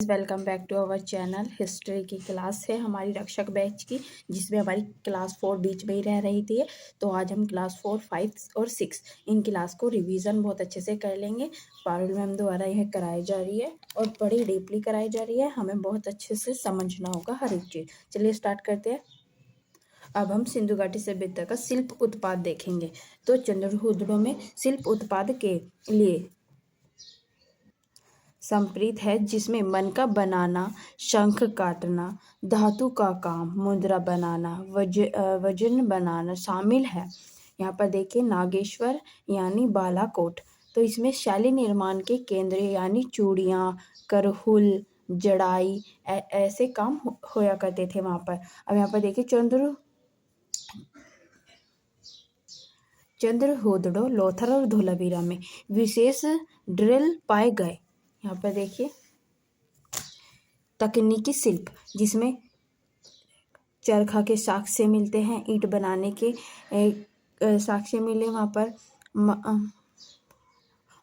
Welcome back to our channel. History की class है हमारी रक्षक बैच की, जिसमें हमारी क्लास 4 बीच में ही रह रही थी। तो आज हम क्लास 4, 5 और 6 इन क्लास को रिवीजन बहुत अच्छे से कर लेंगे। पारुल मैम द्वारा यह कराई जा रही है और बड़ी डीपली कराई जा रही है। हमें बहुत अच्छे से समझना होगा हर एक चीज़। चलिए स्टार्ट करते हैं। अब हम सिंधु घाटी सभ्यता का शिल्प उत्पाद देखेंगे। तो चंद्रहूदड़ों में शिल्प उत्पाद के लिए संप्रीत है, जिसमें मन का बनाना, शंख काटना, धातु का काम, मुद्रा बनाना, वजन बनाना शामिल है। यहाँ पर देखिए नागेश्वर यानी बालाकोट, तो इसमें शैली निर्माण के केंद्र यानी चूड़ियाँ, करहुल, जड़ाई ऐसे काम होया करते थे वहाँ पर। अब यहाँ पर देखिए चंद्रहूदड़ो, लोथर और धोलावीरा में विशेष ड्रिल पाए गए। यहाँ पर देखिए तकनीकी शिल्प, जिसमें चरखा के साक्ष्य मिलते हैं, ईंट बनाने के साक्ष्य मिले वहाँ पर,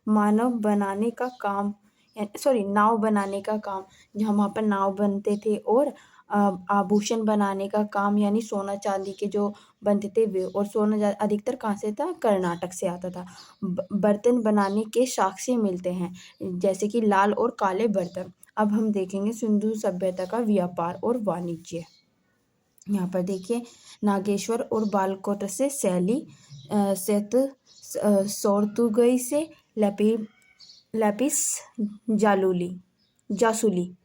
मानव बनाने का काम नाव बनाने का काम, जहाँ वहाँ पर नाव बनते थे, और आभूषण बनाने का काम यानी सोना चांदी के जो बनते थे वे, और सोना अधिकतर कहाँ से था? कर्नाटक से आता था। बर्तन बनाने के साक्ष्य मिलते हैं, जैसे कि लाल और काले बर्तन। अब हम देखेंगे सिंधु सभ्यता का व्यापार और वाणिज्य। यहाँ पर देखिए नागेश्वर और बालाकोट से शैली, सोर्तुगई से लैपिस जासूली,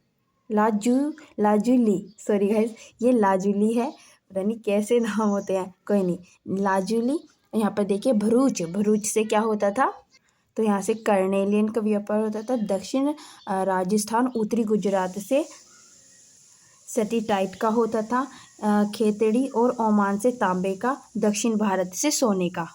लाजुली, सॉरी गाइस, ये लाजुली है, पता नहीं कैसे नाम होते हैं, कोई नहीं, लाजुली। यहाँ पर देखिए भरूच से क्या होता था? तो यहाँ से कर्नेलियन का व्यापार होता था। दक्षिण राजस्थान, उत्तरी गुजरात से सटीटाइट का होता था। खेतड़ी और ओमान से तांबे का, दक्षिण भारत से सोने का।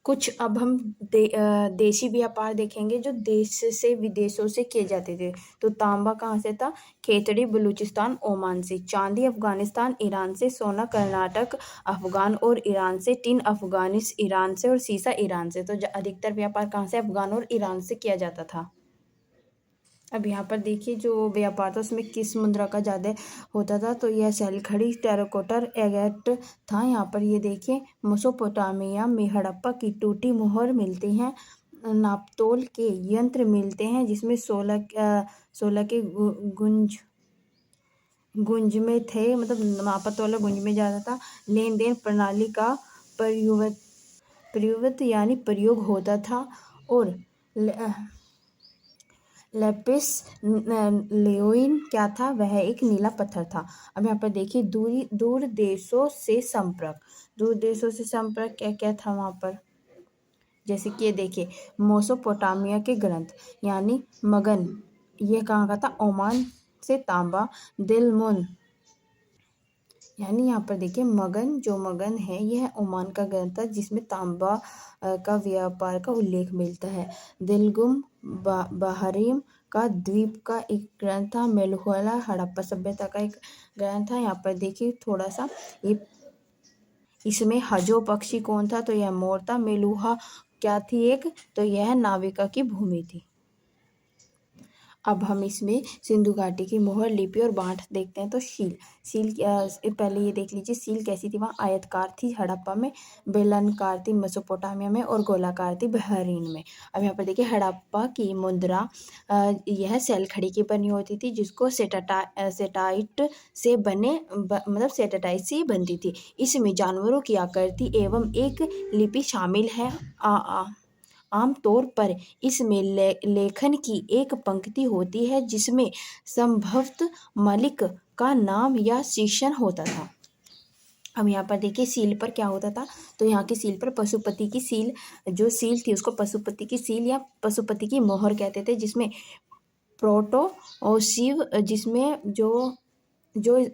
कुछ अब हम देशी व्यापार देखेंगे जो देश से विदेशों से किए जाते थे। तो तांबा कहाँ से था? खेतड़ी बलूचिस्तान ओमान से, चांदी अफगानिस्तान ईरान से, सोना कर्नाटक अफगान और ईरान से, टिन अफगानिस्तान ईरान से, और सीसा ईरान से। तो अधिकतर व्यापार कहाँ से? अफगान और ईरान से किया जाता था। अब यहाँ पर देखिए जो व्यापार था उसमें किस मुद्रा का ज़्यादा होता था? तो यह सैलखड़ी टेराकोटा एगेट था। यहाँ पर ये देखिए मेसोपोटामिया में हड़प्पा की टूटी मोहर मिलती हैं। नापतोल के यंत्र मिलते हैं, जिसमें 16 के गुंज में थे, मतलब नापतोला गुंज में ज़्यादा था। लेन देन प्रणाली का प्रयुक्त यानी प्रयोग होता था। और लेपिस लेओइन क्या था? वह एक नीला पत्थर था। अब यहाँ पर देखिए दूर देशों से संपर्क, क्या क्या था वहाँ पर? जैसे कि ये देखिए मेसोपोटामिया के ग्रंथ यानी मगन, ये कहाँ का था? ओमान से तांबा। दिलमुन यानी यहाँ पर देखिए मगन है, यह ओमान का ग्रंथ था, जिसमें तांबा का व्यापार का उल्लेख मिलता है। दिलगुम बहरीम का द्वीप का एक ग्रंथ था। मेलुहाला हड़प्पा सभ्यता का एक ग्रंथ था। यहाँ पर देखिए थोड़ा सा ये, इसमें हजो पक्षी कौन था? तो यह मोर था। मेलुहा क्या थी? एक, तो यह नाविका की भूमि थी। अब हम इसमें सिंधु घाटी की मोहर लिपि और बांट देखते हैं। तो सील पहले ये देख लीजिए सील कैसी थी? वहाँ आयतकार थी हड़प्पा में, बेलनाकार थी मेसोपोटामिया में, और गोलाकार थी बहरीन में। अब यहाँ पर देखिए हड़प्पा की मुद्रा यह सैलखड़ी की बनी होती थी, जिसको सेटाइट से बनती थी। इसमें जानवरों की आकृति एवं एक लिपि शामिल है। आमतौर पर इसमें लेखन की एक पंक्ति होती है, जिसमें संभवतः मालिक का नाम या शिष्य होता था। अब यहाँ पर देखिए सील पर क्या होता था? तो यहाँ की सील पर पशुपति की सील, जो सील थी उसको पशुपति की सील या पशुपति की मोहर कहते थे, जिसमें प्रोटो और शिव, जिसमें जो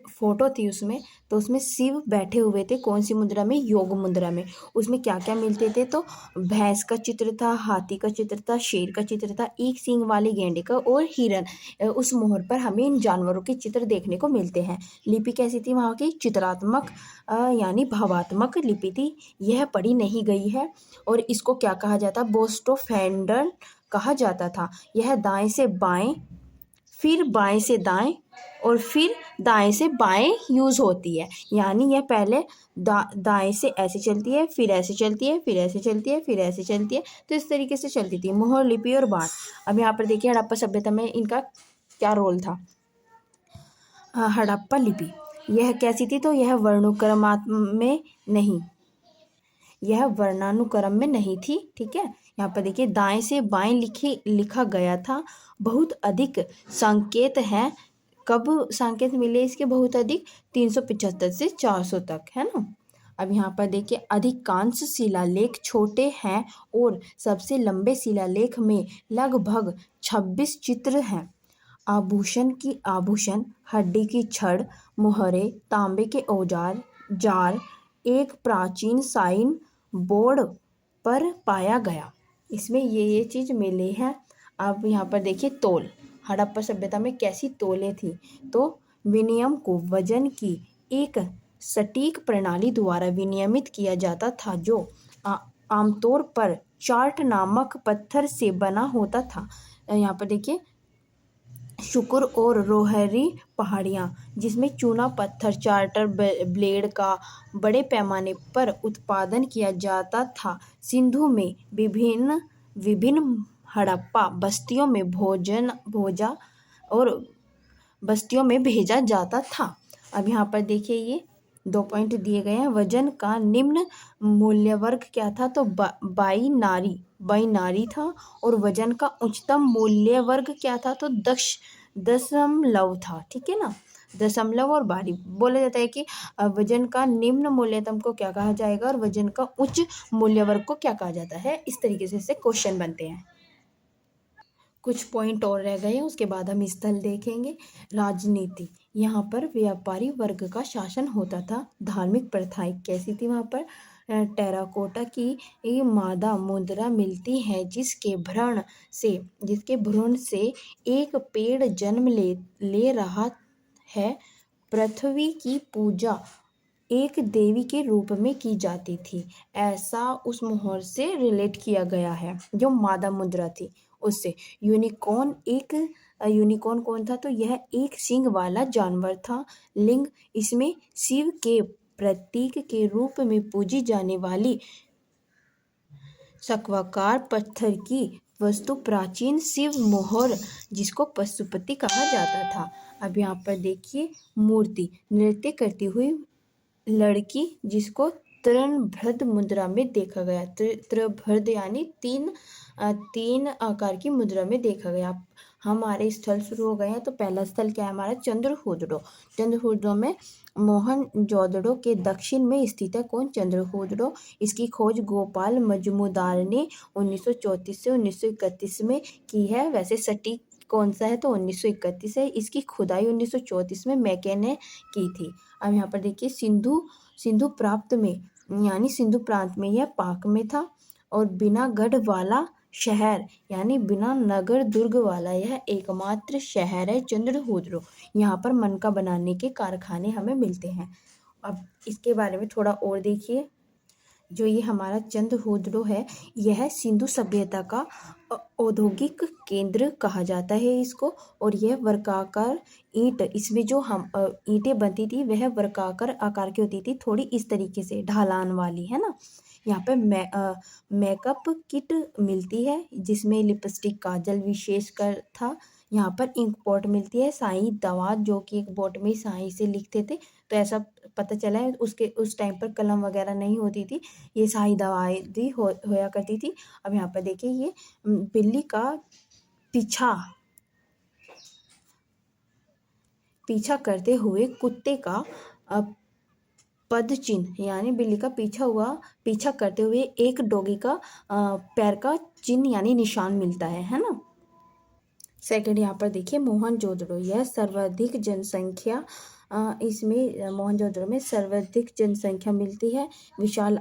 फोटो थी उसमें, तो उसमें शिव बैठे हुए थे। कौन सी मुद्रा में? योग मुद्रा में। उसमें क्या क्या मिलते थे? तो भैंस का चित्र था, हाथी का चित्र था, शेर का चित्र था, एक सींग वाले गेंडे का, और हिरन। उस मोहर पर हमें इन जानवरों के चित्र देखने को मिलते हैं। लिपि कैसी थी वहाँ की? चित्रात्मक यानी भावात्मक लिपि थी। यह पढ़ी नहीं गई है, और इसको क्या कहा जाता? बोस्टोफेंडन कहा जाता था। यह दाएं से बाएं फिर बाएं से दाएं और फिर दाएं से बाएं यूज़ होती है। यानी यह पहले दाएं से ऐसे चलती है, फिर ऐसे चलती है, फिर ऐसे चलती है, फिर ऐसे चलती है। तो इस तरीके से चलती थी मोहर लिपि और बाण। अब यहाँ पर देखिए हड़प्पा सभ्यता में इनका क्या रोल था। हड़प्पा लिपि यह कैसी थी, तो यह वर्णानुक्रम में नहीं थी। ठीक है, यहाँ पर देखिए दाएं से बाएं लिखा गया था। बहुत अधिक संकेत हैं। कब संकेत मिले इसके बहुत अधिक? 375 से 400 तक, है ना। अब यहाँ पर देखिए अधिकांश शिलालेख छोटे हैं और सबसे लंबे शिलालेख में लगभग 26 चित्र हैं। आभूषण, हड्डी की छड़, मुहरे, तांबे के औजार, जार एक प्राचीन साइन बोर्ड पर पाया गया। इसमें ये चीज़ मिली है। अब यहाँ पर देखिए तौल। हड़प्पा सभ्यता में कैसी तौलें थी, तो विनियम को वजन की एक सटीक प्रणाली द्वारा विनियमित किया जाता था, जो आमतौर पर चार्ट नामक पत्थर से बना होता था। यहाँ पर देखिए शुक्र और रोहरी पहाड़ियाँ, जिसमें चूना पत्थर चार्टर ब्लेड का बड़े पैमाने पर उत्पादन किया जाता था। सिंधु में विभिन्न हड़प्पा बस्तियों में बस्तियों में भेजा जाता था। अब यहाँ पर देखिए ये 2 पॉइंट दिए गए हैं। वजन का निम्न मूल्य वर्ग क्या था, तो बाइनारी था। और वजन का उच्चतम मूल्य वर्ग क्या था, तो दशमलव था। ठीक है ना, दशमलव और बारी। बोला जाता है कि वजन का निम्न मूल्यतम को क्या कहा जाएगा और वजन का उच्च मूल्य वर्ग को क्या कहा जाता है। इस तरीके से क्वेश्चन बनते हैं। कुछ पॉइंट और रह गए हैं, उसके बाद हम स्थल देखेंगे। राजनीति, यहाँ पर व्यापारी वर्ग का शासन होता था। धार्मिक प्रथाएं कैसी थी वहाँ पर? टेराकोटा की मादा मुद्रा मिलती है, जिसके भ्रूण से एक पेड़ जन्म ले रहा है। पृथ्वी की पूजा एक देवी के रूप में की जाती थी, ऐसा उस मोहर से रिलेट किया गया है, जो मादा मुद्रा थी उससे। यूनिकॉर्न कौन था, तो यह एक सींग वाला जानवर था। लिंग, इसमें शिव के प्रतीक के रूप में पूजी जाने वाली शंक्वाकार पत्थर की वस्तु प्राचीन शिव मोहर, जिसको पशुपति कहा जाता था। अब यहाँ पर देखिए मूर्ति, नृत्य करती हुई लड़की, जिसको तृणभृत मुद्रा में देखा गया। त्रिभृत यानी तीन आकार की मुद्रा में देखा गया। हमारे स्थल शुरू हो गए हैं। तो पहला स्थल क्या है हमारा? चंद्रहूडो में मोहनजोदड़ो के दक्षिण में स्थित है। कौन? चंद्रहूडो। इसकी खोज गोपाल मजूमदार ने 1934 से 1931 में की है। वैसे सटीक कौन सा है, तो 1931 है। इसकी खुदाई 1934 में मैके ने की थी। अब यहाँ पर देखिए सिंधु प्रांत में यह पाक में था। और बिना गढ़ वाला शहर, यानी बिना नगर दुर्ग वाला यह एकमात्र शहर है चंद्रहूडो। यहाँ पर मनका बनाने के कारखाने हमें मिलते हैं। अब इसके बारे में थोड़ा और देखिए। जो ये हमारा चंद्रहूडो है, यह सिंधु सभ्यता का औद्योगिक केंद्र कहा जाता है इसको। और यह वर्गाकार ईंट, इसमें जो हम ईंटें बनती थी वह वर्गाकार आकार की होती थी, थोड़ी इस तरीके से ढालान वाली, है ना। यहाँ पे मेकअप किट मिलती है, जिसमें लिपस्टिक, काजल विशेषकर था। यहाँ पर इंक पॉट मिलती है, स्याही दवा, जो कि एक बोट में स्याही से लिखते थे। तो ऐसा पता चला है उस टाइम पर कलम वगैरह नहीं होती थी, ये स्याही दवाएं भी होया करती थी। अब यहाँ पर देखिए ये बिल्ली का पीछा करते हुए कुत्ते का पद चिन्ह, यानी बिल्ली का पीछा करते हुए एक डॉगी का पैर का चिन्ह यानी निशान मिलता है ना। सेकंड यहाँ पर देखिए मोहनजोदड़ो, यह सर्वाधिक जनसंख्या, इसमें मोहनजोदड़ो में सर्वाधिक जनसंख्या मिलती है। विशाल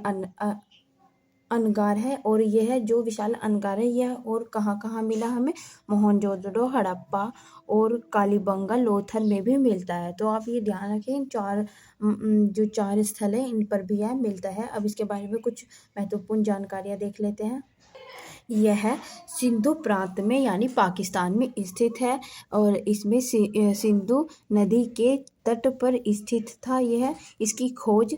अनगार है। और यह जो विशाल अनगार है यह और कहाँ मिला हमें? मोहनजोदड़ो, हड़प्पा और कालीबंगा, लोथल में भी मिलता है। तो आप ये ध्यान रखें, इन जो 4 स्थल है इन पर भी यह मिलता है। अब इसके बारे में कुछ महत्वपूर्ण जानकारियाँ देख लेते हैं। यह सिंधु प्रांत में यानी पाकिस्तान में स्थित है और इसमें सिंधु नदी के तट पर स्थित था। यह इसकी खोज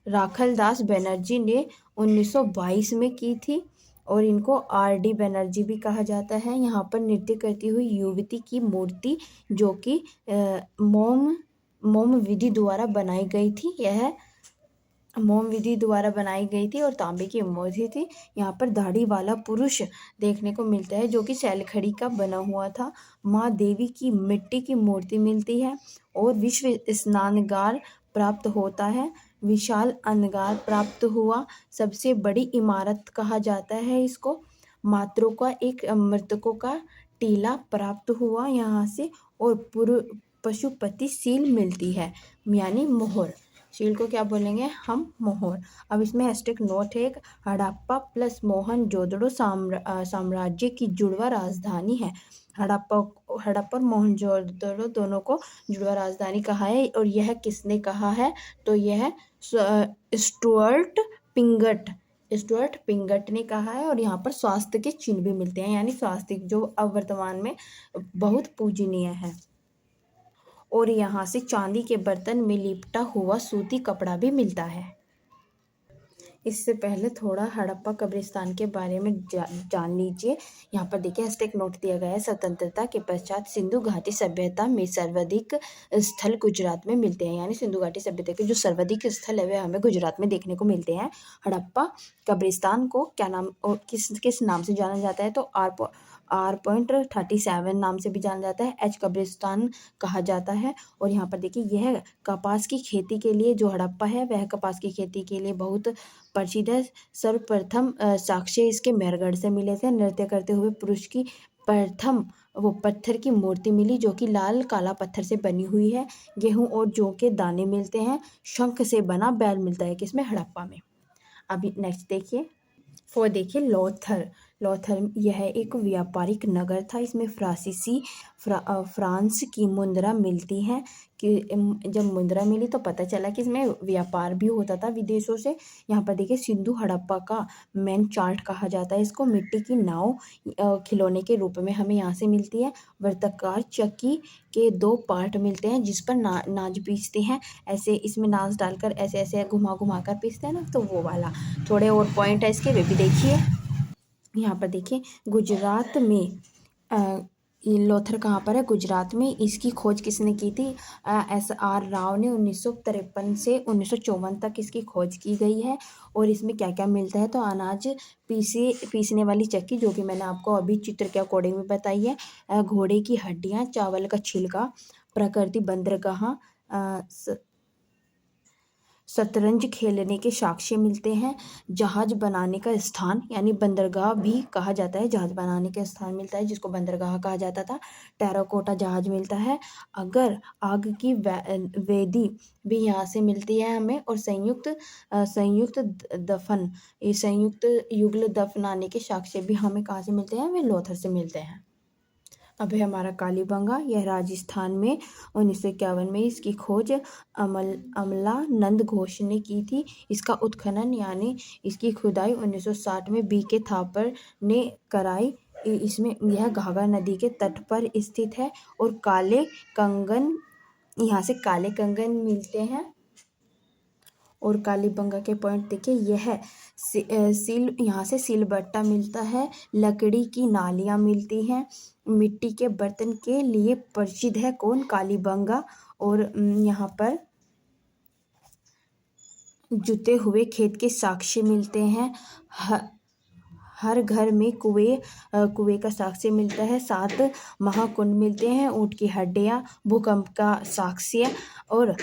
राखलदास बनर्जी ने 1922 में की थी और इनको R.D. बनर्जी भी कहा जाता है। यहाँ पर नृत्य करती हुई युवती की मूर्ति जो कि मोम विधि द्वारा बनाई गई थी। यह मोम विधि द्वारा बनाई गई थी और तांबे की मूर्ति थी। यहाँ पर दाढ़ी वाला पुरुष देखने को मिलता है जो कि शैलखड़ी का बना हुआ था। माँ देवी की मिट्टी की मूर्ति मिलती है और विश्व स्नानगार प्राप्त होता है। विशाल अनगार प्राप्त हुआ। सबसे बड़ी इमारत कहा जाता है इसको। मात्रों का एक मृतकों का टीला प्राप्त हुआ यहाँ से और पशुपति सील मिलती है यानी मोहर। शील को क्या बोलेंगे हम? मोहर। अब इसमें हैशटैग नोट है, एक हड़प्पा प्लस मोहनजोदड़ो साम्राज्य की जुड़वा राजधानी है। हड़प्पा और मोहनजोदड़ो दोनों को जुड़वा राजधानी कहा है और यह किसने कहा है? तो यह स्टुअर्ट पिंगट ने कहा है। और यहाँ पर स्वास्थ्य के चिन्ह भी मिलते हैं यानी स्वास्थ्य जो अब वर्तमान में बहुत पूजनीय है। और यहाँ से चांदी के बर्तन में लिपटा हुआ सूती कपड़ा भी मिलता है। इससे पहले थोड़ा हड़प्पा कब्रिस्तान के बारे में जान लीजिए। यहाँ पर देखिए हैशटैग नोट दिया गया है। स्वतंत्रता के पश्चात सिंधु घाटी सभ्यता में सर्वाधिक स्थल गुजरात में मिलते हैं यानी सिंधु घाटी सभ्यता के जो सर्वाधिक स्थल है वे हमें गुजरात में देखने को मिलते हैं। हड़प्पा कब्रिस्तान को क्या नाम और किस नाम से जाना जाता है? तो R.37 नाम से भी जाना जाता है। एच कब्रिस्तान कहा जाता है। और यहाँ पर देखिए यह कपास की खेती के लिए जो हड़प्पा है वह कपास की खेती के लिए बहुत प्रसिद्ध है। सर्वप्रथम साक्ष्य इसके मेहरगढ़ से मिले थे। नृत्य करते हुए पुरुष की प्रथम वो पत्थर की मूर्ति मिली जो कि लाल काला पत्थर से बनी हुई है। गेहूं और जौ के दाने मिलते हैं। शंख से बना बैल मिलता है किसमें? हड़प्पा में। अभी नेक्स्ट देखिए लोथर यह एक व्यापारिक नगर था। इसमें फ्रांस की मुद्रा मिलती है कि जब मुद्रा मिली तो पता चला कि इसमें व्यापार भी होता था विदेशों से। यहाँ पर देखिए सिंधु हड़प्पा का मैन चार्ट कहा जाता है इसको। मिट्टी की नाव खिलौने के रूप में हमें यहाँ से मिलती है। वर्ताकार चक्की के 2 पार्ट मिलते हैं जिस पर नाच पीसते हैं। ऐसे इसमें नाच डालकर ऐसे ऐसे घुमा कर पीसते हैं ना, तो वो वाला। थोड़े और पॉइंट है इसके, वे भी देखिए। यहाँ पर देखिए गुजरात में ये लोथर कहाँ पर है? गुजरात में। इसकी खोज किसने की थी? S.R. राव ने 1953 से 1954 तक इसकी खोज की गई है। और इसमें क्या क्या मिलता है? तो अनाज पीसने वाली चक्की जो कि मैंने आपको अभी चित्र के अकॉर्डिंग में बताई है। घोड़े की हड्डियाँ, चावल का छिलका, प्रकृति बंदरगाह, शतरंज खेलने के साक्ष्य मिलते हैं। जहाज बनाने का स्थान यानी बंदरगाह भी कहा जाता है। जहाज बनाने का स्थान मिलता है जिसको बंदरगाह कहा जाता था। टेराकोटा जहाज मिलता है। अगर आग की वेदी भी यहाँ से मिलती है हमें। और संयुक्त दफन, ये संयुक्त युगल दफनाने के साक्ष्य भी हमें कहाँ से मिलते हैं? वे लोथर से मिलते हैं। अब है हमारा कालीबंगा। यह राजस्थान में 1951 में इसकी खोज अमला नंद घोष ने की थी। इसका उत्खनन यानी इसकी खुदाई 1960 में B.K. थापर ने कराई। इसमें यह घाघरा नदी के तट पर स्थित है। और काले कंगन, यहाँ से काले कंगन मिलते हैं। और कालीबंगा के पॉइंट देखिए, यह यहाँ से सिलबट्टा मिलता है। लकड़ी की नालियाँ मिलती हैं। मिट्टी के बर्तन के लिए प्रसिद्ध है कौन? कालीबंगा। और यहाँ पर जुते हुए खेत के साक्ष्य मिलते हैं। हर घर में कुएं का साक्ष्य मिलता है। 7 महाकुंड मिलते हैं। ऊँट की हड्डियाँ, भूकंप का साक्ष्य और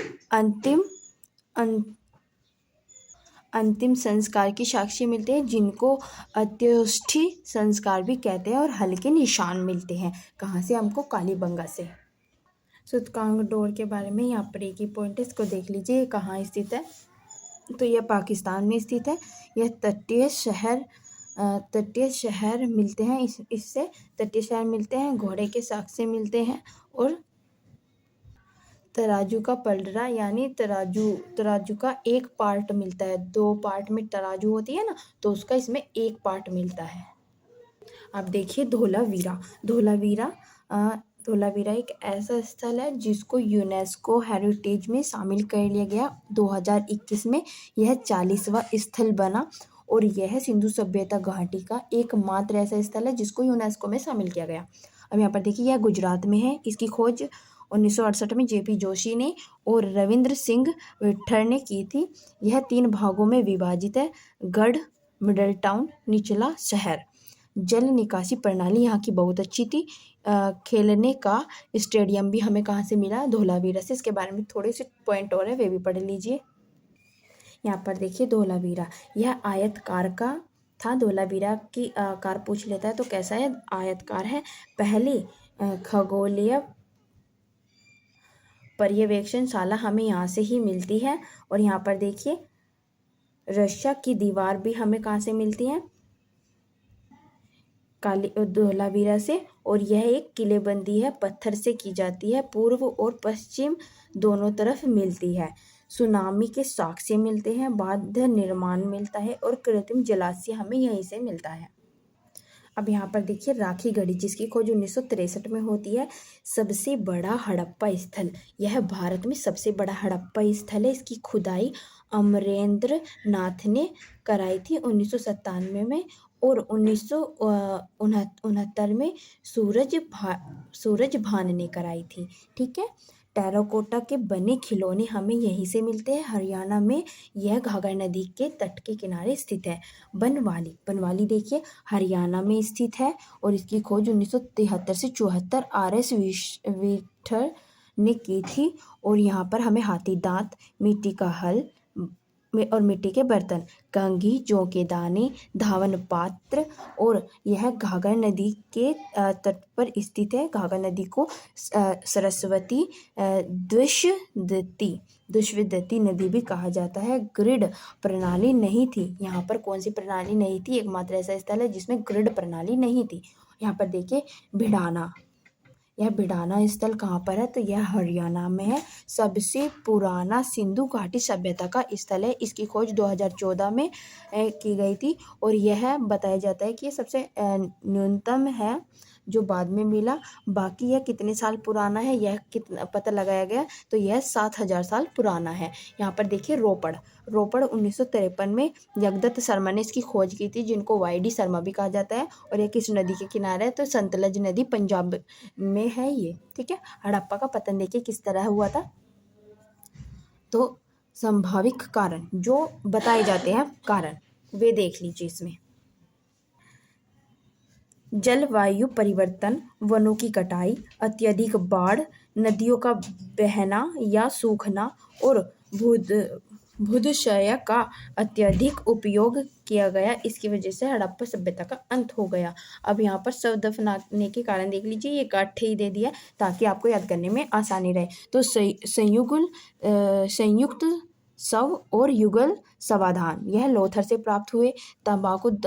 अंतिम संस्कार के साक्ष्य मिलते हैं जिनको अंत्येष्टि संस्कार भी कहते हैं। और हल्के निशान मिलते हैं कहाँ से? हमको कालीबंगा से। सूतकांग डोर के बारे में यहाँ पर एक ही पॉइंट है, इसको देख लीजिए। कहाँ स्थित है? तो यह पाकिस्तान में स्थित है। यह तटीय शहर मिलते हैं। इससे तटीय शहर मिलते हैं। घोड़े के साक्ष्य मिलते हैं और तराजू का पलड़ा यानी तराजू का एक पार्ट मिलता है। 2 पार्ट में तराजू होती है ना, तो उसका इसमें एक पार्ट मिलता है। अब देखिए धोलावीरा। धोलावीरा धोलावीरा एक ऐसा स्थल है जिसको यूनेस्को हेरिटेज में शामिल कर लिया गया 2021 में। यह 40वां स्थल बना और यह सिंधु सभ्यता घाटी का एकमात्र ऐसा स्थल है जिसको यूनेस्को में शामिल किया गया। अब यहाँ पर देखिए यह गुजरात में है। इसकी खोज 1968 में जेपी जोशी ने और रविंद्र सिंह विट्ठर ने की थी। यह 3 भागों में विभाजित है: गढ़, मिडल टाउन, निचला शहर। जल निकासी प्रणाली यहाँ की बहुत अच्छी थी। खेलने का स्टेडियम भी हमें कहाँ से मिला? धोलावीरा से। इसके बारे में थोड़े से पॉइंट और है, वे भी पढ़ लीजिए। यहाँ पर देखिए धोलावीरा, यह आयतकार का था। धोलावीरा की आकार पूछ लेता है तो कैसा है? आयतकार है। पहली खगोलीय पर्यवेक्षणशाला हमें यहाँ से ही मिलती है। और यहाँ पर देखिए रशिया की दीवार भी हमें कहाँ से मिलती है? काली धोलावीरा से। और यह एक किलेबंदी है, पत्थर से की जाती है, पूर्व और पश्चिम दोनों तरफ मिलती है। सुनामी के साक्ष्य मिलते हैं, बांध निर्माण मिलता है और कृत्रिम जलाशय हमें यहीं से मिलता है। अब यहाँ पर देखिए राखी गढ़ी, जिसकी खोज 1963 में होती है। सबसे बड़ा हड़प्पा स्थल, यह भारत में सबसे बड़ा हड़प्पा स्थल है। इसकी खुदाई अमरेंद्र नाथ ने कराई थी 1997 में और 1969 में सूरज भान ने कराई थी। ठीक है। टेराकोटा के बने खिलौने हमें यहीं से मिलते हैं, हरियाणा में। यह घाघर नदी के तट के किनारे स्थित है। बनवाली, बनवाली देखिए हरियाणा में स्थित है और इसकी खोज 1973 से 74 RS विठर ने की थी। और यहाँ पर हमें हाथी दांत, मिट्टी का हल और मिट्टी के बर्तन, कंघी, जौ के दाने, धावन पात्र। और यह घाघर नदी के तट पर स्थित है। घाघर नदी को सरस्वती द्विशदती नदी भी कहा जाता है। ग्रिड प्रणाली नहीं थी। यहाँ पर कौन सी प्रणाली नहीं थी? एकमात्र ऐसा स्थल है जिसमें ग्रिड प्रणाली नहीं थी। यहाँ पर देखिए भिडाना, यह भिडाना स्थल कहाँ पर है? तो यह हरियाणा में है। सबसे पुराना सिंधु घाटी सभ्यता का स्थल है। इसकी खोज 2014 में की गई थी और यह बताया जाता है कि ये सबसे न्यूनतम है जो बाद में मिला। बाकी यह कितने साल पुराना है यह कितना पता लगाया गया, तो यह 7000 साल पुराना है। यहाँ पर देखिए रोपड़, रोपड़ 1953 में जगदत्त शर्मा ने इसकी खोज की थी, जिनको YD शर्मा भी कहा जाता है। और यह किस नदी के किनारे है? तो सतलज नदी पंजाब में है ये। ठीक है। हड़प्पा का पतन देखिए किस तरह हुआ था। तो संभावित कारण जो बताए जाते हैं कारण, वे देख लीजिए इसमें। जलवायु परिवर्तन, वनों की कटाई, अत्यधिक बाढ़, नदियों का बहना या सूखना और भूदशय का अत्यधिक उपयोग किया गया। इसकी वजह से हड़प्पा सभ्यता का अंत हो गया। अब यहाँ पर शव दफनाने के कारण देख लीजिए, ये काठे ही दे दिया ताकि आपको याद करने में आसानी रहे। तो संयुक्त शव और युगल समाधान, यह लोथर से प्राप्त हुए। ताबूत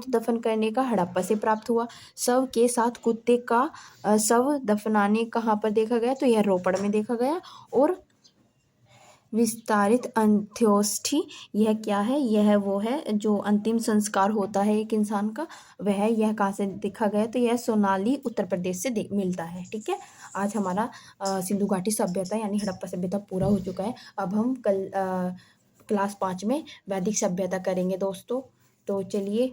दफन करने का हड़प्पा से प्राप्त हुआ। शव के साथ कुत्ते का शव दफनाने कहाँ पर देखा गया? तो यह रोपड़ में देखा गया। और विस्तारित अंत्योष्ठि, यह क्या है? यह वो है जो अंतिम संस्कार होता है एक इंसान का, वह यह कहाँ से देखा गया? तो यह सोनाली उत्तर प्रदेश से मिलता है। ठीक है। आज हमारा सिंधु घाटी सभ्यता यानी हड़प्पा सभ्यता पूरा हो चुका है। अब हम कल क्लास 5 में वैदिक सभ्यता करेंगे दोस्तों। तो चलिए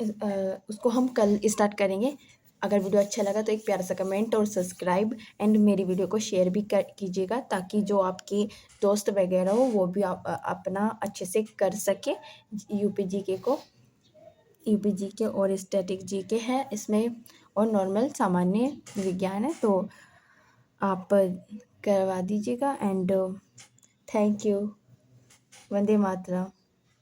उसको हम कल स्टार्ट करेंगे। अगर वीडियो अच्छा लगा तो एक प्यारा सा कमेंट और सब्सक्राइब एंड मेरी वीडियो को शेयर भी कीजिएगा, ताकि जो आपके दोस्त वगैरह हो वो भी अपना अच्छे से कर सके। यूपी जीके और स्टैटिक जीके है इसमें, और नॉर्मल सामान्य विज्ञान है, तो आप करवा दीजिएगा। And thank you. Vande Mataram.